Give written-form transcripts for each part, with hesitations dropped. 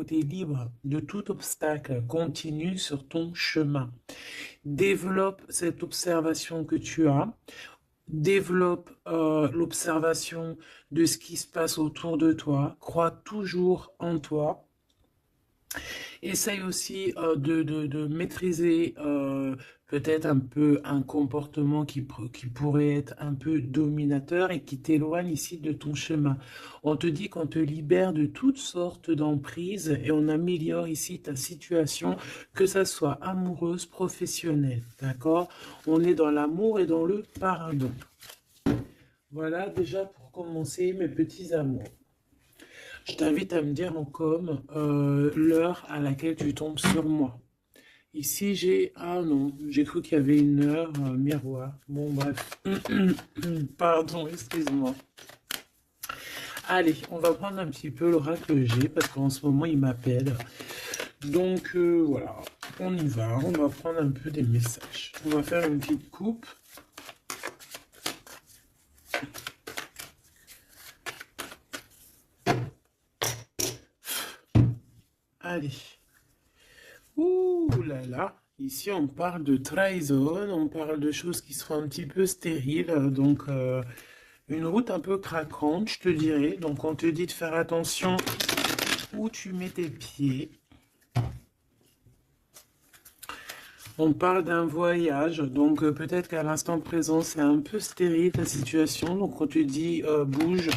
tu es libre de tout obstacle. Continue sur ton chemin. Développe cette observation que tu as. Développe l'observation de ce qui se passe autour de toi. Crois toujours en toi. Essaye aussi de maîtriser peut-être un peu un comportement qui pourrait être un peu dominateur et qui t'éloigne ici de ton chemin. On te dit qu'on te libère de toutes sortes d'emprises et on améliore ici ta situation, que ça soit amoureuse, professionnelle, d'accord? On est dans l'amour et dans le pardon. Voilà déjà pour commencer mes petits amours. Je t'invite à me dire en com l'heure à laquelle tu tombes sur moi. Ici, j'ai... Ah non, j'ai cru qu'il y avait une heure miroir. Bon, bref. Pardon, excuse-moi. Allez, on va prendre un petit peu l'oracle que j'ai parce qu'en ce moment, il m'appelle. Donc, voilà, on y va. On va prendre un peu des messages. On va faire une petite coupe. Allez. Ouh là là. Ici, on parle de trahison, on parle de choses qui seront un petit peu stériles. Donc, une route un peu craquante, je te dirais. Donc, on te dit de faire attention où tu mets tes pieds. On parle d'un voyage, donc peut-être qu'à l'instant présent, c'est un peu stérile ta situation. Donc, on te dit bouge,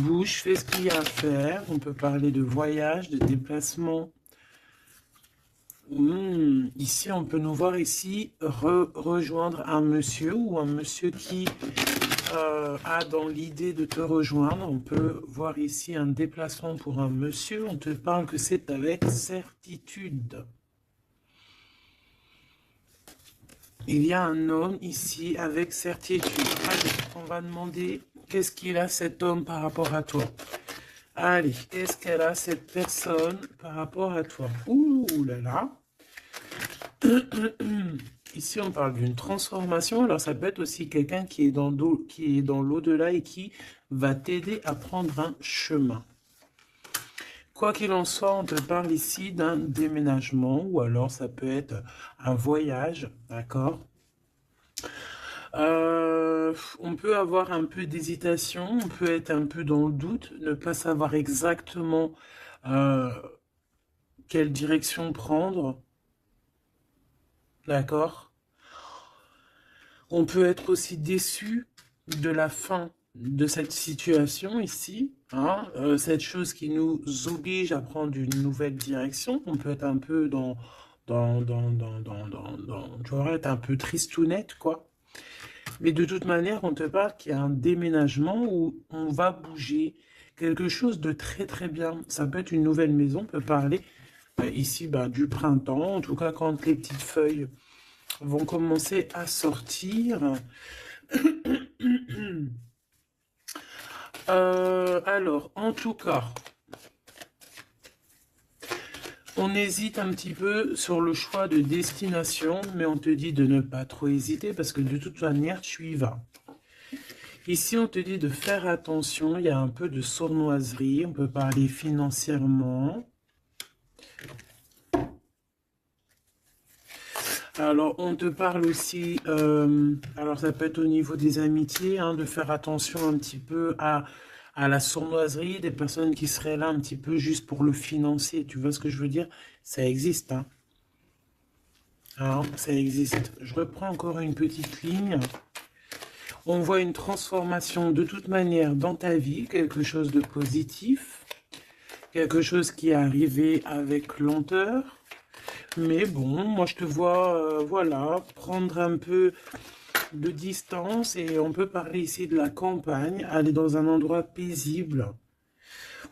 bouge, fais ce qu'il y a à faire. On peut parler de voyage, de déplacement. Ici, on peut nous voir ici rejoindre un monsieur ou un monsieur qui a dans l'idée de te rejoindre. On peut voir ici un déplacement pour un monsieur. On te parle que c'est avec certitude. Il y a un homme ici avec certitude. Allez, on va demander qu'est-ce qu'il a cet homme par rapport à toi. Allez, qu'est-ce qu'elle a cette personne par rapport à toi? Ouh là là. Ici, on parle d'une transformation. Alors, ça peut être aussi quelqu'un qui est dans l'au-delà et qui va t'aider à prendre un chemin. Quoi qu'il en soit, on te parle ici d'un déménagement ou alors ça peut être un voyage, d'accord? On peut avoir un peu d'hésitation, on peut être un peu dans le doute, ne pas savoir exactement quelle direction prendre, d'accord? On peut être aussi déçu de la fin de cette situation ici, hein, cette chose qui nous oblige à prendre une nouvelle direction. On peut être un peu tu vois, être un peu tristounette, quoi. Mais de toute manière, on te parle qu'il y a un déménagement où on va bouger quelque chose de très très bien. Ça peut être une nouvelle maison, on peut parler ici du printemps, en tout cas quand les petites feuilles vont commencer à sortir. Alors, en tout cas, on hésite un petit peu sur le choix de destination, mais on te dit de ne pas trop hésiter parce que de toute manière, tu y vas. Ici, on te dit de faire attention, il y a un peu de sournoiserie, on peut parler financièrement. Alors, on te parle aussi, alors ça peut être au niveau des amitiés, hein, de faire attention un petit peu à la sournoiserie, des personnes qui seraient là un petit peu juste pour le financier, tu vois ce que je veux dire? Ça existe, hein. Alors, ça existe. Je reprends encore une petite ligne. On voit une transformation de toute manière dans ta vie, quelque chose de positif, quelque chose qui est arrivé avec lenteur. Mais bon, moi je te vois, voilà, prendre un peu de distance et on peut parler ici de la campagne, aller dans un endroit paisible.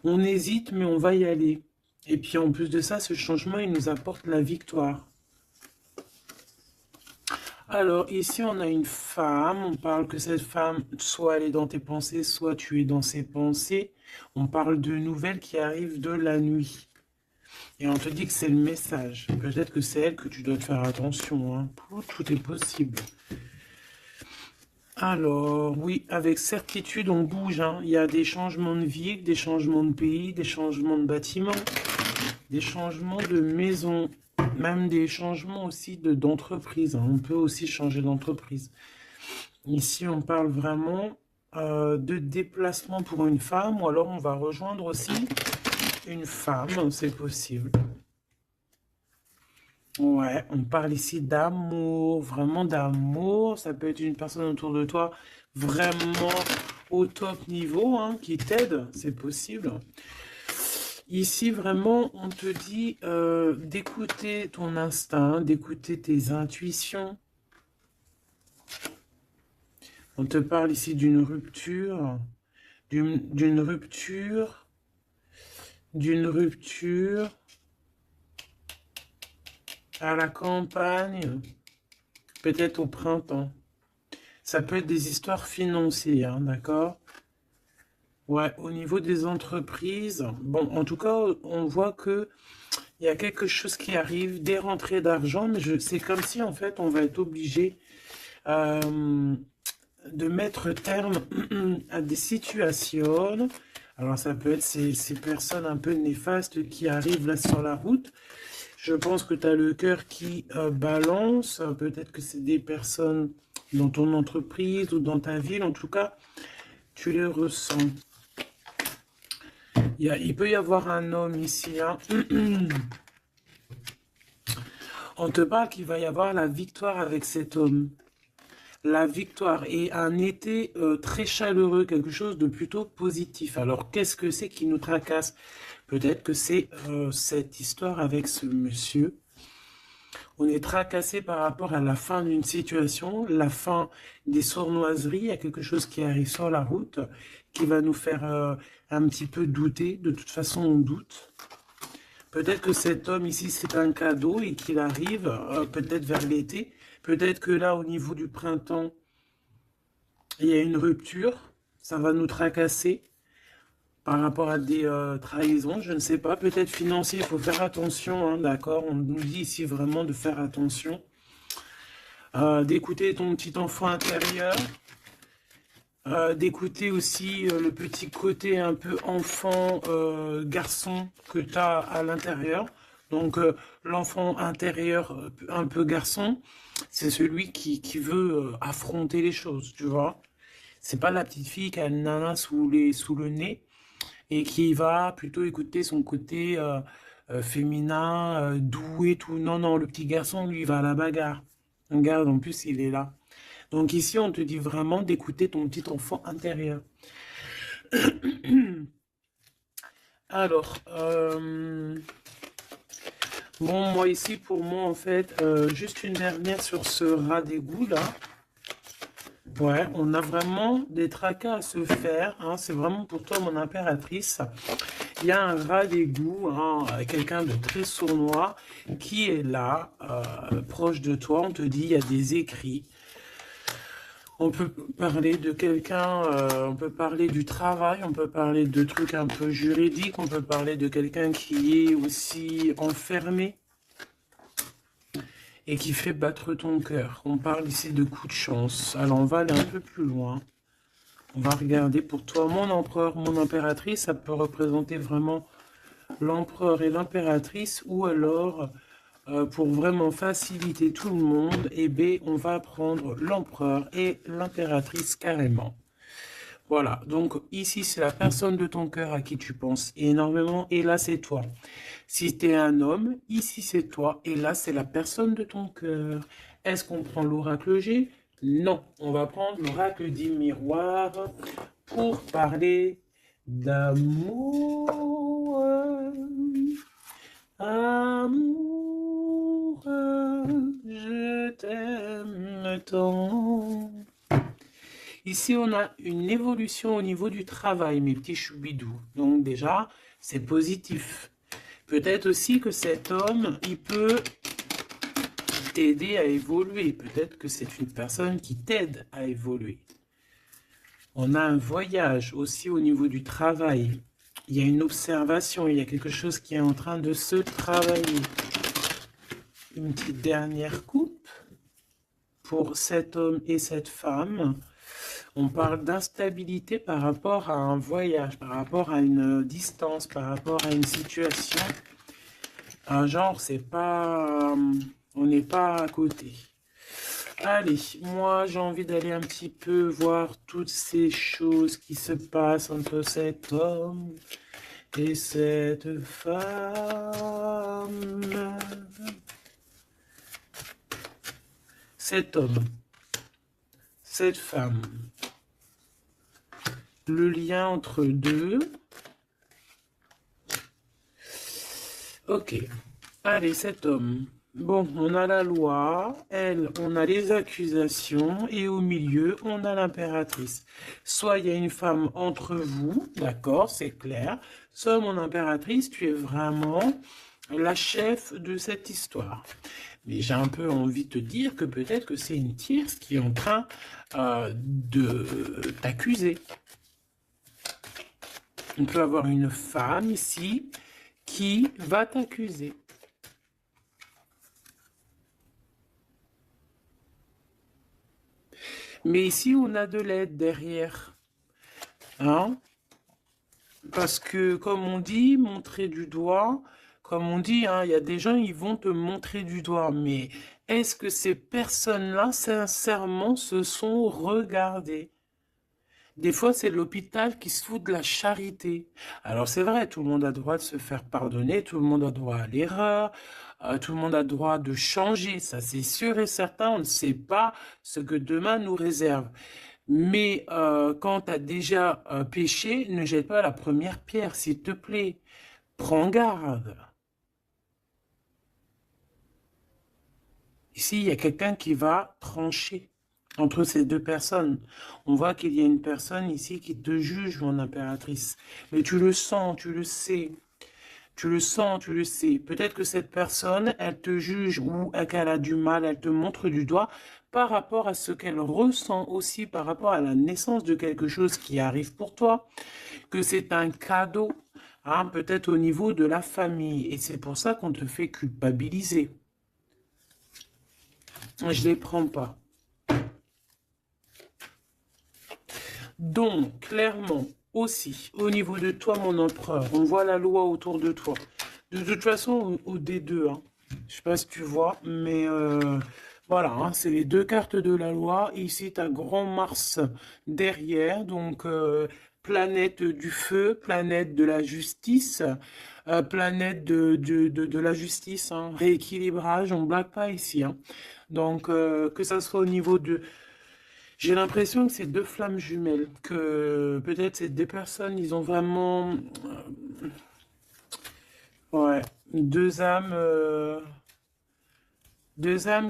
On hésite, mais on va y aller. Et puis en plus de ça, ce changement, il nous apporte la victoire. Alors ici, on a une femme, on parle que cette femme, soit elle est dans tes pensées, soit tu es dans ses pensées. On parle de nouvelles qui arrivent de la nuit. Et on te dit que c'est le message. Peut-être que c'est elle que tu dois te faire attention, hein. Tout est possible. Alors, oui, avec certitude, on bouge, hein. Il y a des changements de ville, des changements de pays, des changements de bâtiments. Des changements de maison, même des changements aussi d'entreprise. On peut aussi changer d'entreprise. Ici, on parle vraiment de déplacement pour une femme, ou alors on va rejoindre aussi une femme, c'est possible. Ouais, on parle ici d'amour, vraiment d'amour. Ça peut être une personne autour de toi vraiment au top niveau, hein, qui t'aide, c'est possible. Ici, vraiment, on te dit d'écouter ton instinct, d'écouter tes intuitions. On te parle ici d'une rupture, d'une rupture, d'une rupture à la campagne, peut-être au printemps. Ça peut être des histoires financières, hein, d'accord? Ouais, au niveau des entreprises, bon, en tout cas, on voit que il y a quelque chose qui arrive, des rentrées d'argent, mais c'est comme si, en fait, on va être obligé euh, de mettre terme à des situations. Alors, ça peut être ces personnes un peu néfastes qui arrivent là sur la route. Je pense que tu as le cœur qui balance. Peut-être que c'est des personnes dans ton entreprise ou dans ta ville. En tout cas, tu les ressens. Il peut y avoir un homme ici, hein. On te parle qu'il va y avoir la victoire avec cet homme. La victoire et un été très chaleureux, quelque chose de plutôt positif. Alors, qu'est-ce que c'est qui nous tracasse? Peut-être que c'est cette histoire avec ce monsieur. On est tracassé par rapport à la fin d'une situation, la fin des sournoiseries. Il y a quelque chose qui arrive sur la route qui va nous faire un petit peu douter. De toute façon, on doute. Peut-être que cet homme ici, c'est un cadeau et qu'il arrive peut-être vers l'été. Peut-être que là, au niveau du printemps, il y a une rupture. Ça va nous tracasser par rapport à des trahisons. Je ne sais pas. Peut-être financier, il faut faire attention. Hein, d'accord? On nous dit ici vraiment de faire attention. D'écouter ton petit enfant intérieur. D'écouter aussi le petit côté un peu enfant, garçon que tu as à l'intérieur. Donc l'enfant intérieur un peu garçon, c'est celui qui veut affronter les choses, tu vois. C'est pas la petite fille qui a le nana sous le nez et qui va plutôt écouter son côté féminin, doux et tout. Non, non, le petit garçon, lui, il va à la bagarre. Regarde, en plus, il est là. Donc ici, on te dit vraiment d'écouter ton petit enfant intérieur. Alors, bon, moi ici, pour moi, en fait, juste une dernière sur ce rat d'égout, là. Ouais, on a vraiment des tracas à se faire, hein. C'est vraiment pour toi, mon impératrice. Il y a un rat d'égout, hein, quelqu'un de très sournois, qui est là, proche de toi. On te dit, il y a des écrits. On peut parler de quelqu'un, on peut parler du travail, on peut parler de trucs un peu juridiques, on peut parler de quelqu'un qui est aussi enfermé et qui fait battre ton cœur. On parle ici de coups de chance. Alors on va aller un peu plus loin. On va regarder pour toi, mon empereur, mon impératrice, ça peut représenter vraiment l'empereur et l'impératrice, ou alors pour vraiment faciliter tout le monde, eh bien, on va prendre l'empereur et l'impératrice carrément. Voilà, donc ici c'est la personne de ton cœur à qui tu penses énormément, et là c'est toi. Si tu es un homme, ici c'est toi, et là c'est la personne de ton cœur. Est-ce qu'on prend l'oracle G? Non, on va prendre l'oracle dit miroir pour parler d'amour. Amour, je t'aime tant. Ici, on a une évolution au niveau du travail, mes petits choubidous. Donc déjà, c'est positif. Peut-être aussi que cet homme, il peut t'aider à évoluer. Peut-être que c'est une personne qui t'aide à évoluer. On a un voyage aussi au niveau du travail. Il y a une observation, il y a quelque chose qui est en train de se travailler. Une petite dernière coupe pour cet homme et cette femme. On parle d'instabilité par rapport à un voyage, par rapport à une distance, par rapport à une situation Un genre, c'est pas... on n'est pas à côté. Allez, moi j'ai envie d'aller un petit peu voir toutes ces choses qui se passent entre cet homme et cette femme. Cet homme, cette femme, le lien entre deux. Ok, allez, cet homme. Bon, on a la loi, elle, on a les accusations, et au milieu, on a l'impératrice. Soit il y a une femme entre vous, d'accord, c'est clair, soit mon impératrice, tu es vraiment la chef de cette histoire. Mais j'ai un peu envie de te dire que peut-être que c'est une tierce qui est en train de t'accuser. On peut avoir une femme ici qui va t'accuser. Mais ici, on a de l'aide derrière. Hein? Parce que, comme on dit, montrer du doigt, comme on dit, hein, il y a des gens, ils vont te montrer du doigt. Mais est-ce que ces personnes-là, sincèrement, se sont regardées? Des fois, c'est l'hôpital qui se fout de la charité. Alors, c'est vrai, tout le monde a droit de se faire pardonner, tout le monde a droit à l'erreur, tout le monde a droit de changer. Ça, c'est sûr et certain, on ne sait pas ce que demain nous réserve. Mais quand tu as déjà péché, ne jette pas la première pierre, s'il te plaît. Prends garde. Ici, il y a quelqu'un qui va trancher entre ces deux personnes. On voit qu'il y a une personne ici qui te juge, mon impératrice. Mais tu le sens, tu le sais. Tu le sens, tu le sais. Peut-être que cette personne, elle te juge ou qu'elle a du mal, elle te montre du doigt par rapport à ce qu'elle ressent aussi, par rapport à la naissance de quelque chose qui arrive pour toi, que c'est un cadeau, hein, peut-être au niveau de la famille. Et c'est pour ça qu'on te fait culpabiliser. Je ne les prends pas. Donc, clairement, aussi, au niveau de toi, mon empereur, on voit la loi autour de toi. De toute façon, au D2, hein, je ne sais pas si tu vois, mais voilà, hein, c'est les deux cartes de la loi. Ici, tu as Grand Mars derrière, donc planète du feu, planète de la justice, planète de la justice, hein, rééquilibrage, on ne blague pas ici. Hein. Donc, que ça soit au niveau de... J'ai l'impression que c'est deux flammes jumelles, que peut-être c'est des personnes, ils ont vraiment... ouais, deux âmes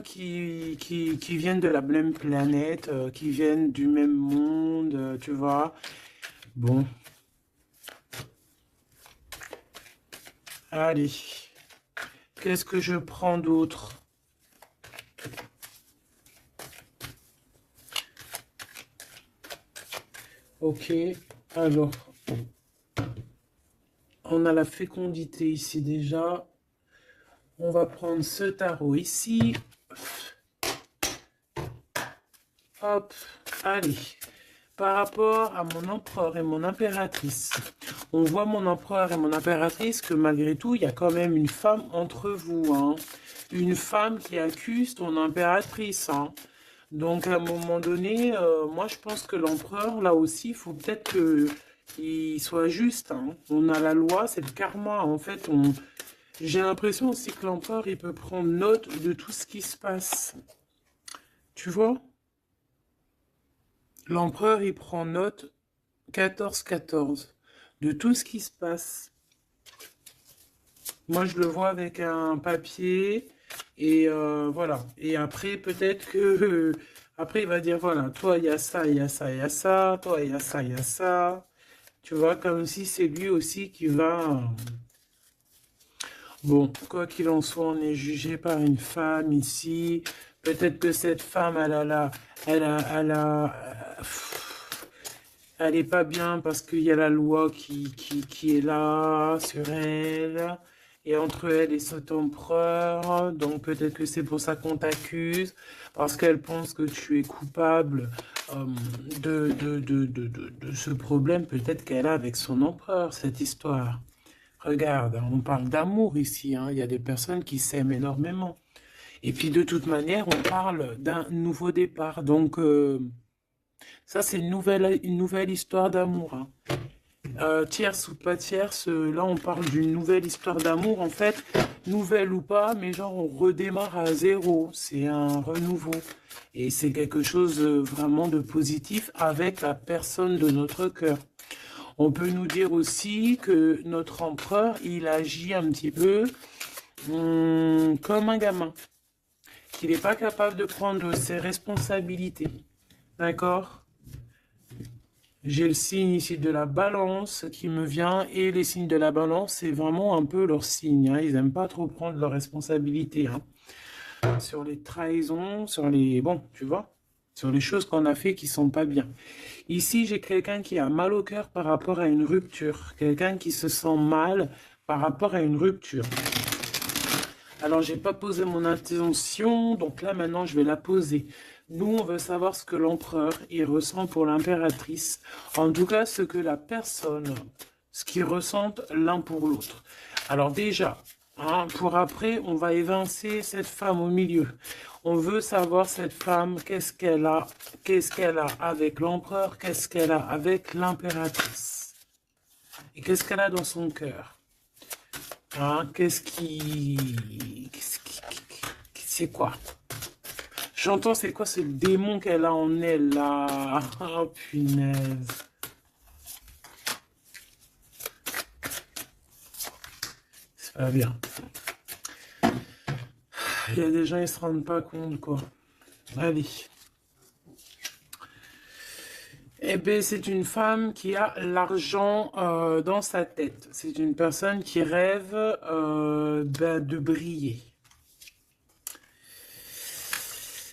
qui viennent de la même planète, qui viennent du même monde, tu vois. Bon, allez. Qu'est-ce que je prends d'autre? Ok, alors, on a la fécondité ici déjà. On va prendre ce tarot ici. Hop, allez. Par rapport à mon empereur et mon impératrice, on voit mon empereur et mon impératrice que malgré tout, il y a quand même une femme entre vous. Hein. Une femme qui accuse ton impératrice. Hein. Donc à un moment donné, moi je pense que l'empereur, là aussi, il faut peut-être qu'il soit juste. Hein. On a la loi, c'est le karma. En fait, j'ai l'impression aussi que l'empereur, il peut prendre note de tout ce qui se passe. Tu vois? L'empereur, il prend note 14-14 de tout ce qui se passe. Moi, je le vois avec un papier et voilà. Et après, peut-être que après, il va dire voilà, toi, il y a ça, il y a ça, il y a ça, toi, il y a ça, il y a ça. Tu vois, comme si c'est lui aussi qui va. Bon, quoi qu'il en soit, on est jugé par une femme ici. Peut-être que cette femme, elle est pas bien parce qu'il y a la loi qui est là sur elle. Et entre elle et cet empereur, donc peut-être que c'est pour ça qu'on t'accuse, parce qu'elle pense que tu es coupable euh, de ce problème peut-être qu'elle a avec son empereur, cette histoire. Regarde, hein, on parle d'amour ici, hein. Il y a des personnes qui s'aiment énormément. Et puis de toute manière, on parle d'un nouveau départ. Donc ça, c'est une nouvelle histoire d'amour, hein. Tierce ou pas tierce, là on parle d'une nouvelle histoire d'amour, en fait, nouvelle ou pas, mais genre on redémarre à zéro, c'est un renouveau. Et c'est quelque chose vraiment de positif avec la personne de notre cœur. On peut nous dire aussi que notre empereur, il agit un petit peu comme un gamin, qu'il n'est pas capable de prendre ses responsabilités. D'accord? J'ai le signe ici de la balance qui me vient et les signes de la balance, c'est vraiment un peu leur signe, hein. Ils n'aiment pas trop prendre leurs responsabilités, hein. Sur les trahisons, sur les... Bon, tu vois, sur les choses qu'on a fait qui sont pas bien. Ici, j'ai quelqu'un qui a mal au cœur par rapport à une rupture. Quelqu'un qui se sent mal par rapport à une rupture. Alors, j'ai pas posé mon intention, donc là, maintenant, je vais la poser. Nous, on veut savoir ce que l'empereur, il ressent pour l'impératrice. En tout cas, ce que la personne, ce qu'ils ressentent l'un pour l'autre. Alors déjà, hein, pour après, on va évincer cette femme au milieu. On veut savoir cette femme, qu'est-ce qu'elle a avec l'empereur, qu'est-ce qu'elle a avec l'impératrice. Et qu'est-ce qu'elle a dans son cœur. Hein, c'est quoi? J'entends, c'est quoi ce démon qu'elle a en elle, là? Oh, punaise. C'est pas bien. Il y a des gens, ils se rendent pas compte, quoi. Allez. Eh bien, c'est une femme qui a l'argent dans sa tête. C'est une personne qui rêve de briller.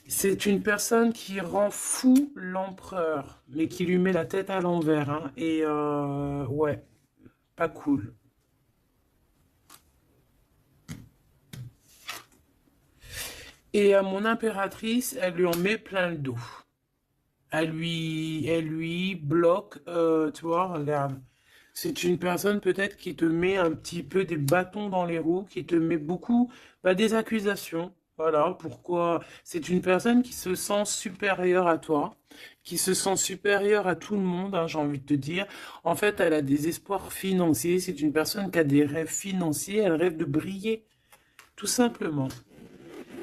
C'est une personne qui rend fou l'empereur, mais qui lui met la tête à l'envers, hein. Et ouais, pas cool. Et à mon impératrice, elle lui en met plein le dos. Elle lui bloque, tu vois, regarde. C'est une personne peut-être qui te met un petit peu des bâtons dans les roues, qui te met beaucoup des accusations. Voilà pourquoi c'est une personne qui se sent supérieure à toi, qui se sent supérieure à tout le monde, hein, j'ai envie de te dire. En fait, elle a des espoirs financiers. C'est une personne qui a des rêves financiers. Elle rêve de briller, tout simplement.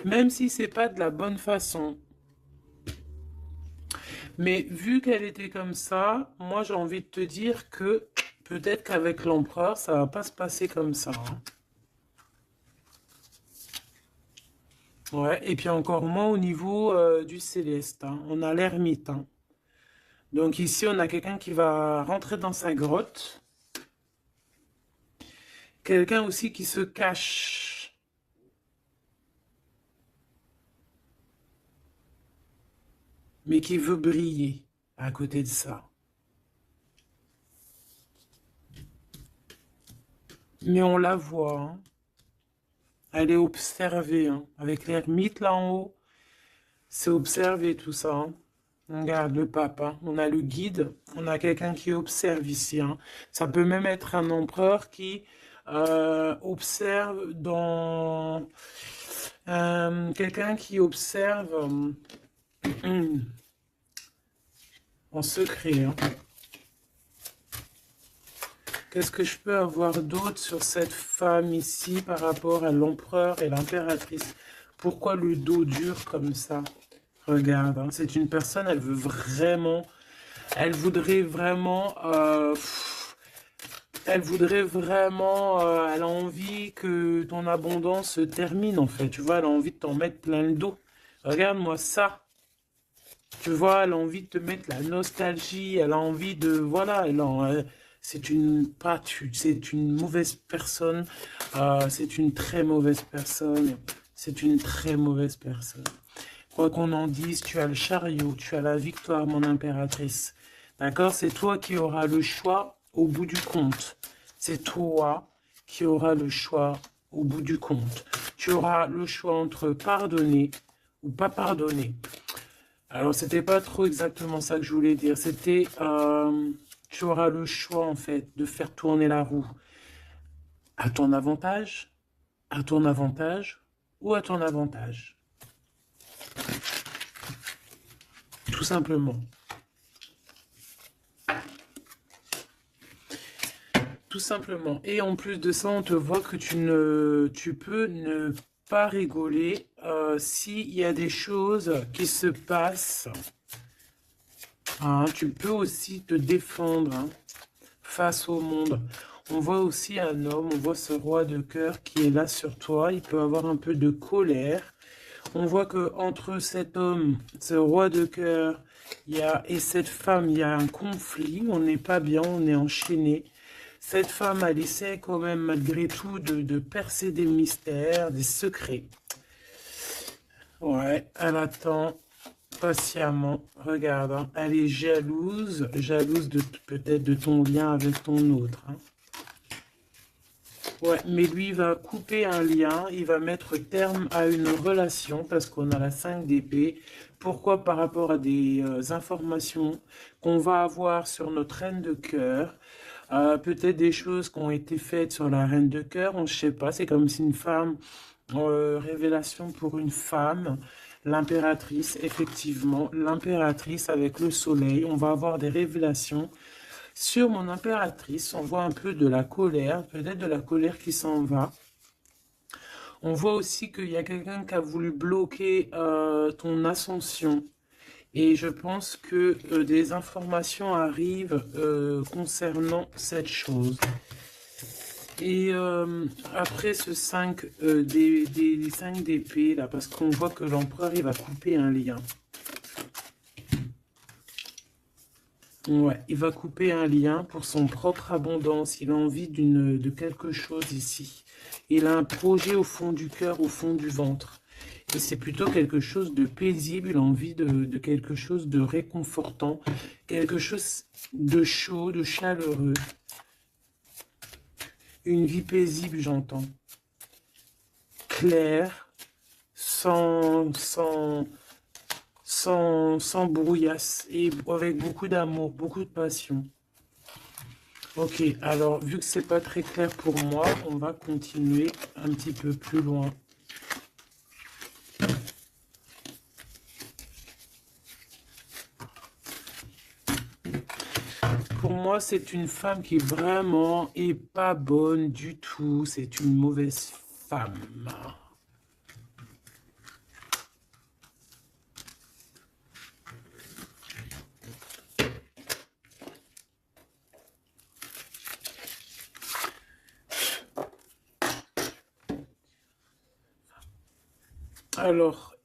Même si c'est pas de la bonne façon. Mais vu qu'elle était comme ça, moi j'ai envie de te dire que peut-être qu'avec l'empereur, ça va pas se passer comme ça, hein. Ouais, et puis encore moins au niveau du céleste, hein. On a l'ermite, hein. Donc ici, on a quelqu'un qui va rentrer dans sa grotte. Quelqu'un aussi qui se cache. Mais qui veut briller à côté de ça. Mais on la voit, hein. Elle est observée, hein. Avec l'ermite là en haut, c'est observé tout ça, hein. On regarde le pape, hein. On a le guide, on a quelqu'un qui observe ici, hein. Ça peut même être un empereur qui observe dans... quelqu'un qui observe en secret, hein. Qu'est-ce que je peux avoir d'autre sur cette femme ici par rapport à l'empereur et l'impératrice? Pourquoi le dos dur comme ça? Regarde, hein, c'est une personne, elle veut vraiment, elle voudrait vraiment, elle voudrait vraiment, elle a envie que ton abondance se termine en fait, tu vois, elle a envie de t'en mettre plein le dos. Regarde-moi ça, tu vois, elle a envie de te mettre la nostalgie, elle a envie de, voilà, c'est une, pas, c'est une mauvaise personne, c'est une très mauvaise personne, c'est une très mauvaise personne. Quoi qu'on en dise, tu as le chariot, tu as la victoire, mon impératrice. D'accord? C'est toi qui auras le choix au bout du compte. C'est toi qui auras le choix au bout du compte. Tu auras le choix entre pardonner ou pas pardonner. Alors, c'était pas trop exactement ça que je voulais dire. C'était, tu auras le choix, en fait, de faire tourner la roue. À ton avantage, à ton avantage ou à ton avantage. Tout simplement. Tout simplement. Et en plus de ça, on te voit que tu peux ne pas rigoler s'il y a des choses qui se passent. Hein, tu peux aussi te défendre hein, face au monde. On voit aussi un homme, on voit ce roi de cœur qui est là sur toi. Il peut avoir un peu de colère. On voit que entre cet homme, ce roi de cœur, et cette femme, il y a un conflit. On n'est pas bien, on est enchaîné. Cette femme, elle essaie quand même malgré tout de percer des mystères, des secrets. Ouais, elle attend patiemment. Regarde, hein, elle est jalouse, jalouse de peut-être de ton lien avec ton autre. Hein. Ouais, mais lui, il va couper un lien, il va mettre terme à une relation parce qu'on a la 5 d'épée. Pourquoi? Par rapport à des informations qu'on va avoir sur notre reine de cœur. Peut-être des choses qui ont été faites sur la reine de cœur, on ne sait pas. C'est comme si une femme, révélation pour une femme, l'impératrice, effectivement, l'impératrice avec le soleil. On va avoir des révélations sur mon impératrice. On voit un peu de la colère, peut-être de la colère qui s'en va. On voit aussi qu'il y a quelqu'un qui a voulu bloquer ton ascension. Et je pense que des informations arrivent concernant cette chose. Et après ce 5 des 5 d'épée, là, parce qu'on voit que l'empereur, il va couper un lien. Ouais, il va couper un lien pour son propre abondance. Il a envie de quelque chose ici. Il a un projet au fond du cœur, au fond du ventre. Et c'est plutôt quelque chose de paisible, il a envie de quelque chose de réconfortant, quelque chose de chaud, de chaleureux. Une vie paisible, j'entends. Claire, sans brouillasse et avec beaucoup d'amour, beaucoup de passion. Ok, alors vu que c'est pas très clair pour moi, on va continuer un petit peu plus loin. Pour moi, c'est une femme qui vraiment est pas bonne du tout. C'est une mauvaise femme. Alors,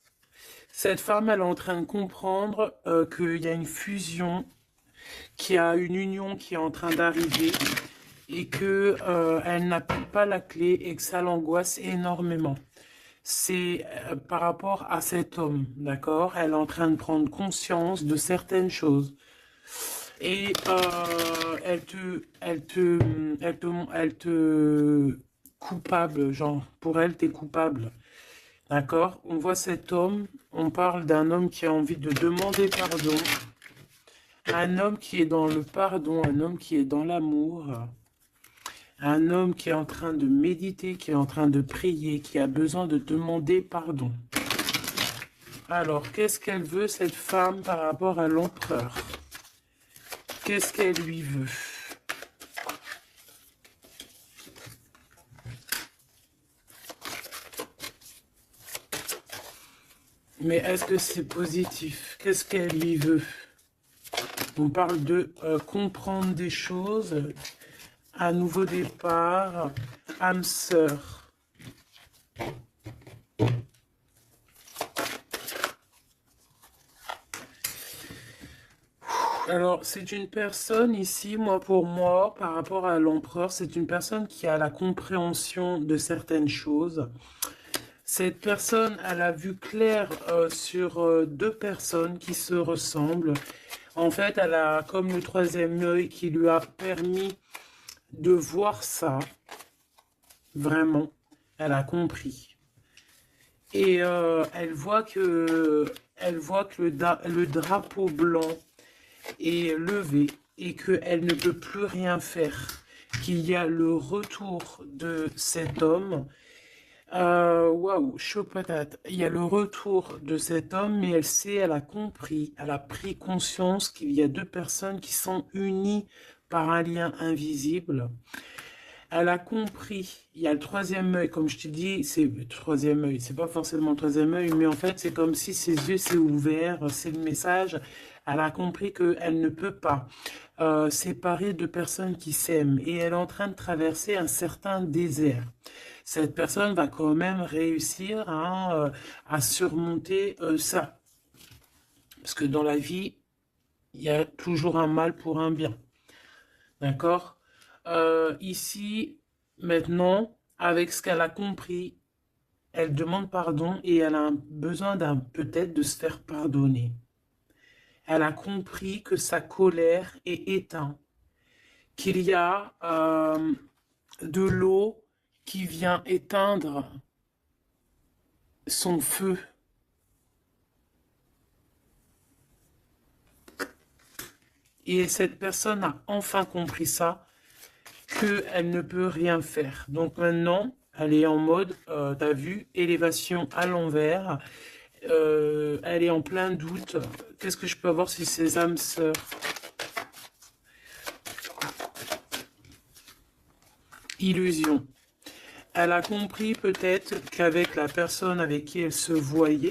cette femme, elle est en train de comprendre qu'il y a une fusion, qu'il y a une union qui est en train d'arriver et que elle n'a pas la clé et que ça l'angoisse énormément. C'est par rapport à cet homme, d'accord? Elle est en train de prendre conscience de certaines choses. Et elle te coupable, genre, pour elle, t'es coupable. D'accord? On voit cet homme, on parle d'un homme qui a envie de demander pardon, un homme qui est dans le pardon, un homme qui est dans l'amour, un homme qui est en train de méditer, qui est en train de prier, qui a besoin de demander pardon. Alors, qu'est-ce qu'elle veut, cette femme, par rapport à l'empereur? Qu'est-ce qu'elle lui veut? Mais est-ce que c'est positif? Qu'est-ce qu'elle lui veut? On parle de comprendre des choses, un nouveau départ, âme sœur. Alors, c'est une personne ici, moi pour moi, par rapport à l'empereur, c'est une personne qui a la compréhension de certaines choses. Cette personne, elle a vu clair sur deux personnes qui se ressemblent. En fait, elle a comme le troisième œil qui lui a permis de voir ça. Vraiment, elle a compris. Et elle voit que le drapeau blanc est levé et qu'elle ne peut plus rien faire. qu'il y a le retour de cet homme. Waouh, chaud patate. Il y a le retour de cet homme, mais elle a compris, elle a pris conscience qu'il y a deux personnes qui sont unies par un lien invisible. Elle a compris, il y a le troisième œil, comme je te dis, c'est le troisième œil, c'est pas forcément le troisième œil, mais en fait, c'est comme si ses yeux s'est ouverts, c'est le message. Elle a compris qu'elle ne peut pas séparer deux personnes qui s'aiment et elle est en train de traverser un certain désert. Cette personne va quand même réussir hein, à surmonter ça. Parce que dans la vie, il y a toujours un mal pour un bien. D'accord? Ici, maintenant, avec ce qu'elle a compris, elle demande pardon et elle a besoin peut-être de se faire pardonner. Elle a compris que sa colère est éteinte, qu'il y a de l'eau qui vient éteindre son feu. Et cette personne a enfin compris ça, qu'elle ne peut rien faire. Donc maintenant, elle est en mode, t'as vu, élévation à l'envers. Elle est en plein doute. Qu'est-ce que je peux avoir sur ses âmes sœurs? Illusion. Elle a compris peut-être qu'avec la personne avec qui elle se voyait,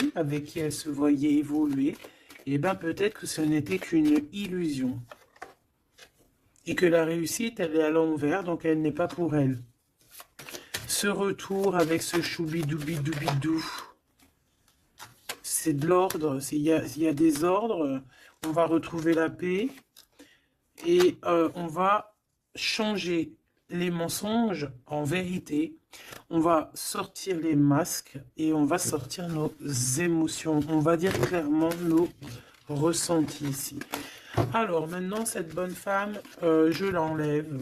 évoluer, eh bien peut-être que ce n'était qu'une illusion. Et que la réussite, elle est à l'envers, donc elle n'est pas pour elle. Ce retour avec ce choubi-doubi-doubi-dou, c'est de l'ordre, il y a des ordres, on va retrouver la paix et on va changer les mensonges en vérité, on va sortir les masques et on va sortir nos émotions, on va dire clairement nos ressentis ici. Alors maintenant cette bonne femme, je l'enlève.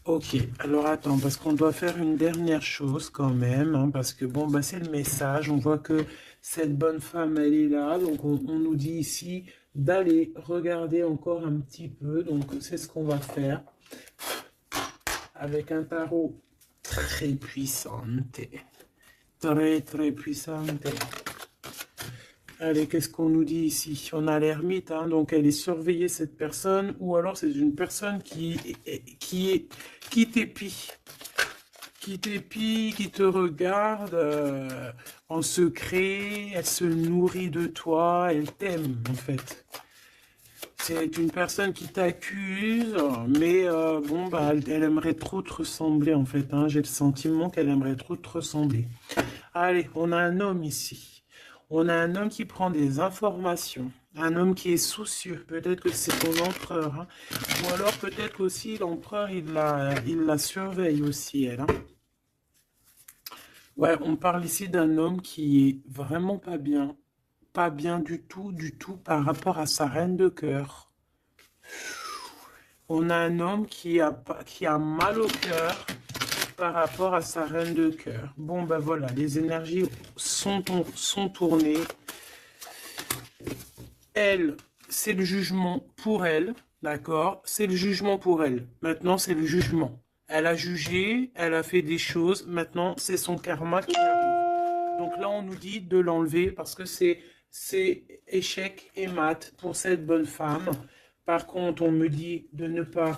Ok, alors attends, parce qu'on doit faire une dernière chose quand même, hein, parce que bon, bah, c'est le message, on voit que cette bonne femme, elle est là, donc on nous dit ici d'aller regarder encore un petit peu, donc c'est ce qu'on va faire, avec un tarot très puissant, très puissant. Allez, qu'est-ce qu'on nous dit ici? On a l'ermite, hein, donc elle est surveillée, cette personne, ou alors c'est une personne qui t'épie, qui te regarde en secret, elle se nourrit de toi, elle t'aime en fait. C'est une personne qui t'accuse, mais bon, bah, elle aimerait trop te ressembler en fait, hein. J'ai le sentiment qu'elle aimerait trop te ressembler. Allez, on a un homme ici. On a un homme qui prend des informations, un homme qui est soucieux, peut-être que c'est ton empereur, hein. Ou alors peut-être aussi l'empereur, il la surveille aussi, elle. Hein. Ouais, on parle ici d'un homme qui est vraiment pas bien du tout par rapport à sa reine de cœur. On a un homme qui a mal au cœur par rapport à sa reine de cœur. Bon, ben voilà, les énergies sont tournées. Elle, c'est le jugement pour elle, d'accord? C'est le jugement pour elle. Maintenant, c'est le jugement. Elle a jugé, elle a fait des choses. Maintenant, c'est son karma qui arrive. Donc là, on nous dit de l'enlever parce que c'est échec et mat pour cette bonne femme. Par contre, on me dit de ne pas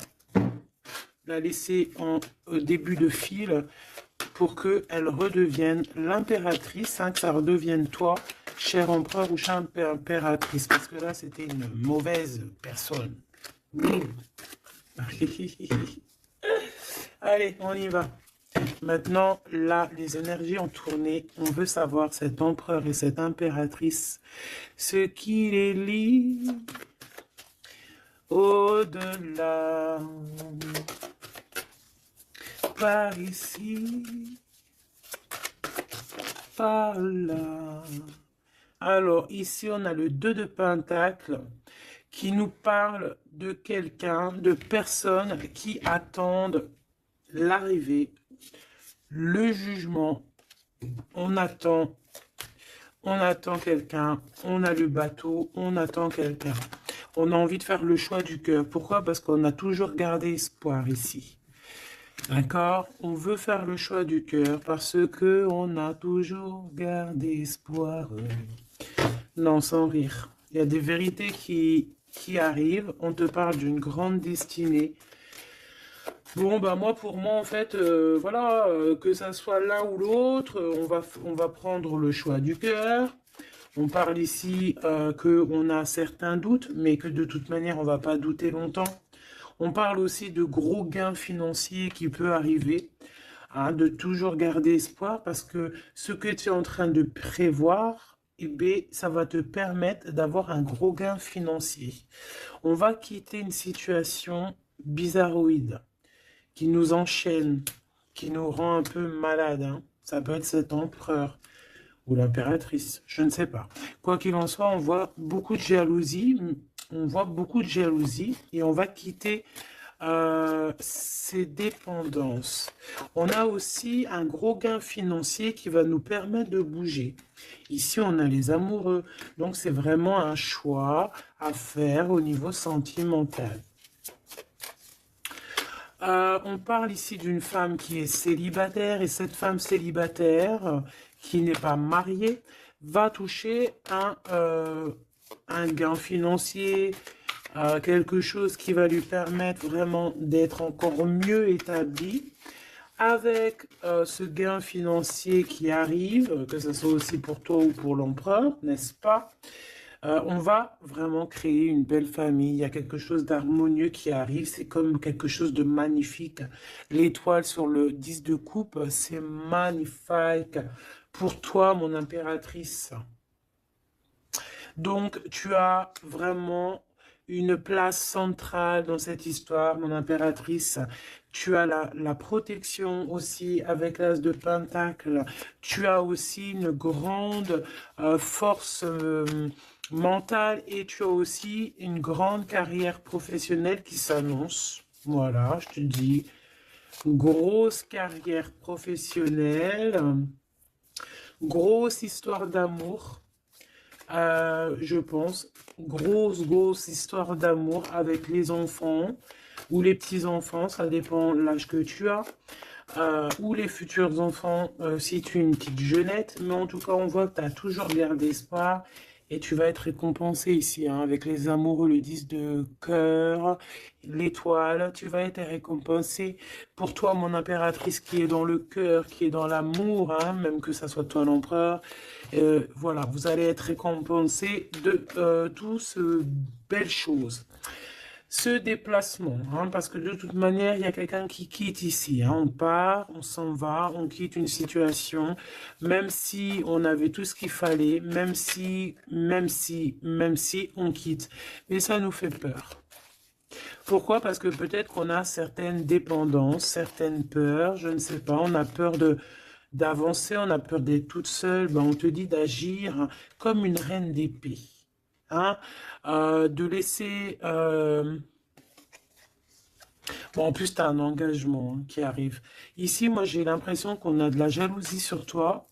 la laisser en début de fil pour qu'elle redevienne l'impératrice, hein, que ça redevienne toi, cher empereur ou chère impératrice, parce que là, c'était une mauvaise personne. Allez, on y va. Maintenant, là, les énergies ont tourné. On veut savoir, cet empereur et cette impératrice, ce qui les lie au-delà. Par ici, par là. Alors, ici, on a le 2 de Pentacle qui nous parle de quelqu'un, de personnes qui attendent l'arrivée, le jugement. On attend quelqu'un, on a le bateau, on attend quelqu'un. On a envie de faire le choix du cœur. Pourquoi? Parce qu'on a toujours gardé espoir ici. D'accord? On veut faire le choix du cœur parce que on a toujours gardé espoir. Non, sans rire. Il y a des vérités qui arrivent. On te parle d'une grande destinée. Bon, bah moi, pour moi, en fait, voilà, que ça soit l'un ou l'autre, on va prendre le choix du cœur. On parle ici qu'on a certains doutes, mais que de toute manière, on va pas douter longtemps. On parle aussi de gros gains financiers qui peut arriver, hein, de toujours garder espoir parce que ce que tu es en train de prévoir, eh bien, ça va te permettre d'avoir un gros gain financier. On va quitter une situation bizarroïde qui nous enchaîne, qui nous rend un peu malade, hein. Ça peut être cet empereur ou l'impératrice, je ne sais pas. Quoi qu'il en soit, on voit beaucoup de jalousie, et on va quitter ces dépendances. On a aussi un gros gain financier qui va nous permettre de bouger. Ici, on a les amoureux, donc c'est vraiment un choix à faire au niveau sentimental. On parle ici d'une femme qui est célibataire et cette femme célibataire qui n'est pas mariée va toucher un gain financier, quelque chose qui va lui permettre vraiment d'être encore mieux établie. Avec ce gain financier qui arrive, que ce soit aussi pour toi ou pour l'empereur, n'est-ce pas? On va vraiment créer une belle famille. Il y a quelque chose d'harmonieux qui arrive. C'est comme quelque chose de magnifique. L'étoile sur le 10 de coupe, c'est magnifique. Pour toi, mon impératrice. Donc, tu as vraiment une place centrale dans cette histoire, mon impératrice. Tu as la protection aussi avec l'as de Pentacle. Tu as aussi une grande force mentale et tu as aussi une grande carrière professionnelle qui s'annonce. Voilà, je te dis, grosse carrière professionnelle, grosse histoire d'amour. Je pense, grosse histoire d'amour avec les enfants ou les petits-enfants, ça dépend de l'âge que tu as, ou les futurs enfants si tu es une petite jeunette, mais en tout cas on voit que tu as toujours gardé espoir et tu vas être récompensé ici, hein, avec les amoureux, le 10 de cœur, l'étoile, tu vas être récompensé. Pour toi, mon impératrice qui est dans le cœur, qui est dans l'amour, hein, même que ça soit toi l'empereur, voilà, vous allez être récompensé de toutes ces belles choses. Ce déplacement, hein, parce que de toute manière, il y a quelqu'un qui quitte ici, hein, on part, on s'en va, on quitte une situation, même si on avait tout ce qu'il fallait, même si, on quitte. Mais ça nous fait peur. Pourquoi? Parce que peut-être qu'on a certaines dépendances, certaines peurs, je ne sais pas, on a peur d'avancer, on a peur d'être toute seule, ben on te dit d'agir comme une reine d'épée. Hein? De laisser... Bon, en plus, tu as un engagement, hein, qui arrive. Ici, moi, j'ai l'impression qu'on a de la jalousie sur toi.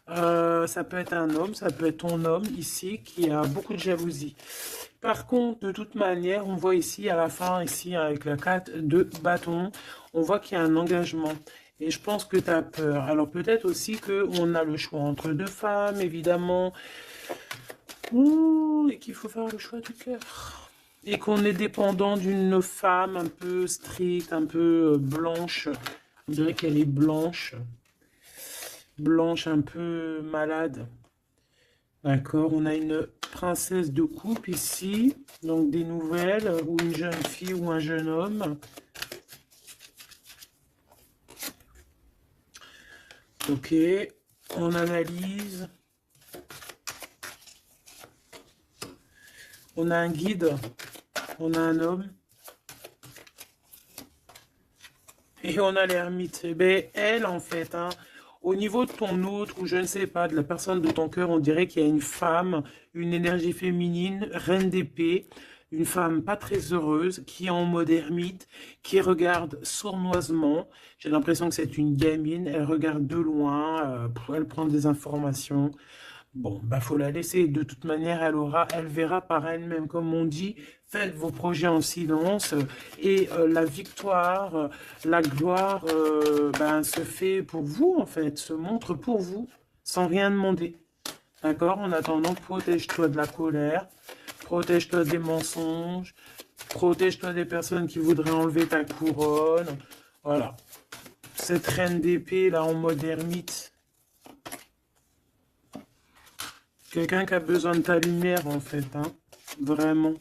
Ça peut être un homme, ça peut être ton homme ici qui a beaucoup de jalousie. Par contre, de toute manière, on voit ici à la fin, ici avec la 4 de bâton, on voit qu'il y a un engagement. Et je pense que tu as peur. Alors peut-être aussi qu'on a le choix entre deux femmes, évidemment. Ouh, et qu'il faut faire le choix du cœur. Et qu'on est dépendant d'une femme un peu stricte, un peu blanche. On dirait qu'elle est blanche. Blanche, un peu malade. D'accord, on a une princesse de coupe ici. Donc des nouvelles, ou une jeune fille ou un jeune homme. Ok, on analyse. On a un guide, on a un homme. Et on a l'ermite. Eh bien, elle, en fait, hein, au niveau de ton autre, ou je ne sais pas, de la personne de ton cœur, on dirait qu'il y a une femme, une énergie féminine, reine d'épée, une femme pas très heureuse, qui est en mode ermite, qui regarde sournoisement. J'ai l'impression que c'est une gamine, elle regarde de loin, elle prend des informations. Bon, bah faut la laisser. De toute manière, elle verra par elle-même, comme on dit. Faites vos projets en silence et la victoire, la gloire, ben, se fait pour vous en fait, se montre pour vous, sans rien demander. D'accord? En attendant, protège-toi de la colère, protège-toi des mensonges, protège-toi des personnes qui voudraient enlever ta couronne. Voilà. Cette reine d'épée là en mode ermite. Quelqu'un qui a besoin de ta lumière, en fait, hein. Vraiment.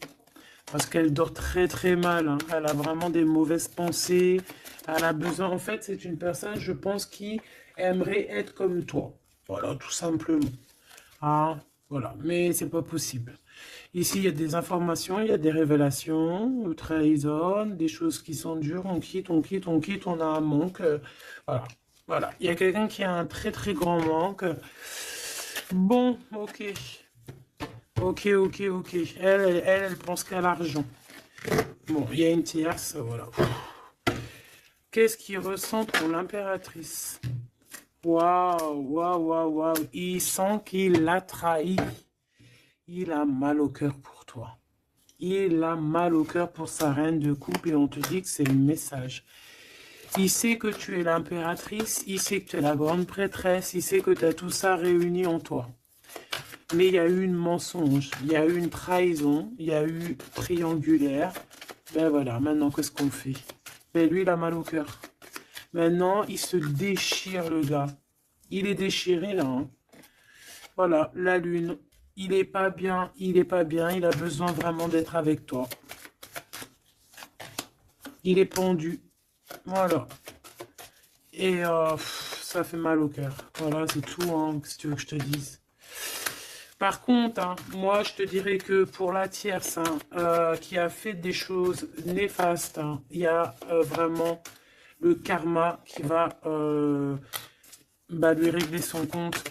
Parce qu'elle dort très très mal, hein. Elle a vraiment des mauvaises pensées. Elle a besoin... En fait, c'est une personne, je pense, qui aimerait être comme toi. Voilà, tout simplement. Ah, voilà. Mais c'est pas possible. Ici, il y a des informations, il y a des révélations, trahison, des choses qui sont dures. On quitte, on quitte, on quitte, on a un manque. Voilà. Voilà. Il y a quelqu'un qui a un très très grand manque. Bon, ok. Ok, ok, ok. Elle pense qu'à l'argent. Bon, il y a une tierce, voilà. Qu'est-ce qu'il ressent pour l'impératrice? Waouh, waouh, waouh, waouh. Il sent qu'il l'a trahi. Il a mal au cœur pour toi. Il a mal au cœur pour sa reine de coupe et on te dit que c'est le message. Il sait que tu es l'impératrice, il sait que tu es la grande prêtresse, il sait que tu as tout ça réuni en toi. Mais il y a eu une mensonge, il y a eu une trahison, il y a eu triangulaire. Ben voilà, maintenant qu'est-ce qu'on fait? Ben lui, il a mal au cœur. Maintenant, il se déchire, le gars. Il est déchiré, là. Hein. Voilà, la lune. Il est pas bien, il est pas bien. Il a besoin vraiment d'être avec toi. Il est pendu. Voilà. Et ça fait mal au cœur. Voilà, c'est tout, hein, si tu veux que je te dise. Par contre, hein, moi, je te dirais que pour la tierce, hein, qui a fait des choses néfastes, hein, il y a vraiment le karma qui va bah, lui régler son compte.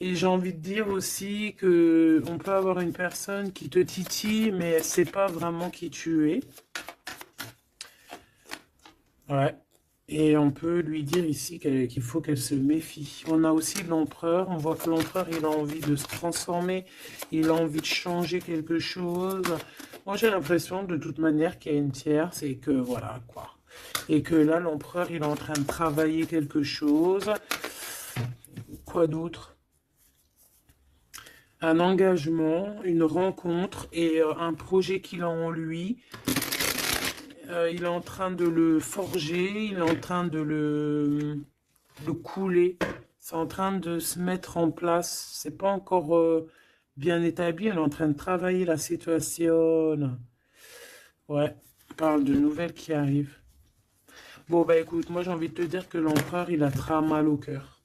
Et j'ai envie de dire aussi que on peut avoir une personne qui te titille, mais elle ne sait pas vraiment qui tu es. Ouais. Et on peut lui dire ici qu'il faut qu'elle se méfie. On a aussi l'empereur. On voit que l'empereur, il a envie de se transformer. Il a envie de changer quelque chose. Moi, j'ai l'impression, de toute manière, qu'il y a une tierce et que, voilà, quoi. Et que là, l'empereur, il est en train de travailler quelque chose. Quoi d'autre? Un engagement, une rencontre et un projet qu'il a en lui. Il est en train de le forger, il est en train de le couler. C'est en train de se mettre en place. C'est pas encore bien établi. Elle est en train de travailler la situation. Ouais, on parle de nouvelles qui arrivent. Bon, bah écoute, moi j'ai envie de te dire que l'empereur, il a très mal au cœur.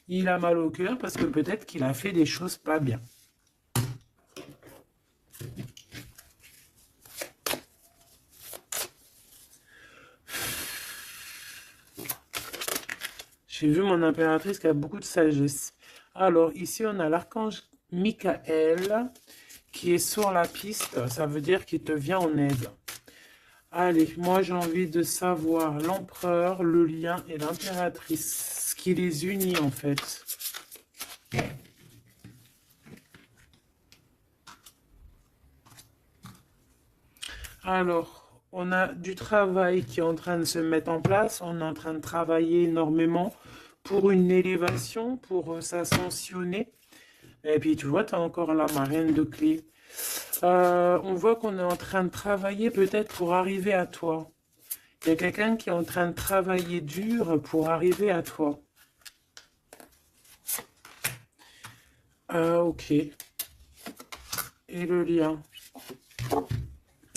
Il a mal au cœur parce que peut-être qu'il a fait des choses pas bien. J'ai vu mon impératrice qui a beaucoup de sagesse. Alors, ici, on a l'archange Michael qui est sur la piste. Ça veut dire qu'il te vient en aide. Allez, moi, j'ai envie de savoir l'empereur, le lien et l'impératrice. Ce qui les unit, en fait. Alors, on a du travail qui est en train de se mettre en place. On est en train de travailler énormément pour une élévation, pour s'ascensionner. Et puis, tu vois, tu as encore la marraine de clé. On voit qu'on est en train de travailler peut-être pour arriver à toi. Il y a quelqu'un qui est en train de travailler dur pour arriver à toi. Ok. Et le lien.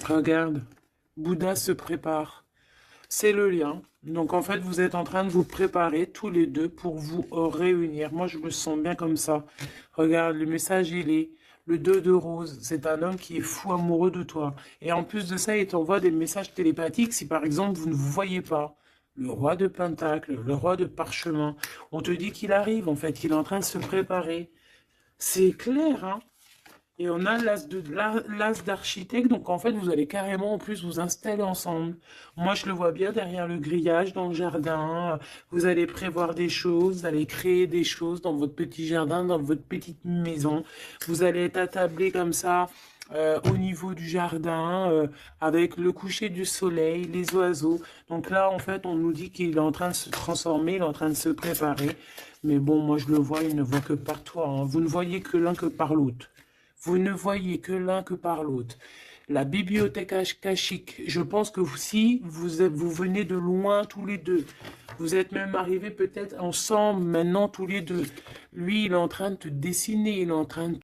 Regarde. Bouddha se prépare. C'est le lien. Donc en fait, vous êtes en train de vous préparer tous les deux pour vous réunir. Moi, je me sens bien comme ça. Regarde, le message, il est le 2 de rose. C'est un homme qui est fou amoureux de toi. Et en plus de ça, il t'envoie des messages télépathiques si par exemple, vous ne vous voyez pas. Le roi de Pentacle, le roi de Parchemin. On te dit qu'il arrive, en fait. Il est en train de se préparer. C'est clair, hein? Et on a l'as d'architecte, donc en fait, vous allez carrément en plus vous installer ensemble. Moi, je le vois bien derrière le grillage, dans le jardin. Vous allez prévoir des choses, vous allez créer des choses dans votre petit jardin, dans votre petite maison. Vous allez être attablé comme ça. Au niveau du jardin, avec le coucher du soleil, les oiseaux. Donc là, en fait, on nous dit qu'il est en train de se transformer, il est en train de se préparer. Mais bon, moi, je le vois, il ne voit que par toi, hein. Vous ne voyez que l'un que par l'autre. Vous ne voyez que l'un que par l'autre. La bibliothèque akashique, je pense que si vous venez de loin tous les deux, vous êtes même arrivés peut-être ensemble maintenant tous les deux. Lui, il est en train de te dessiner, il est en train de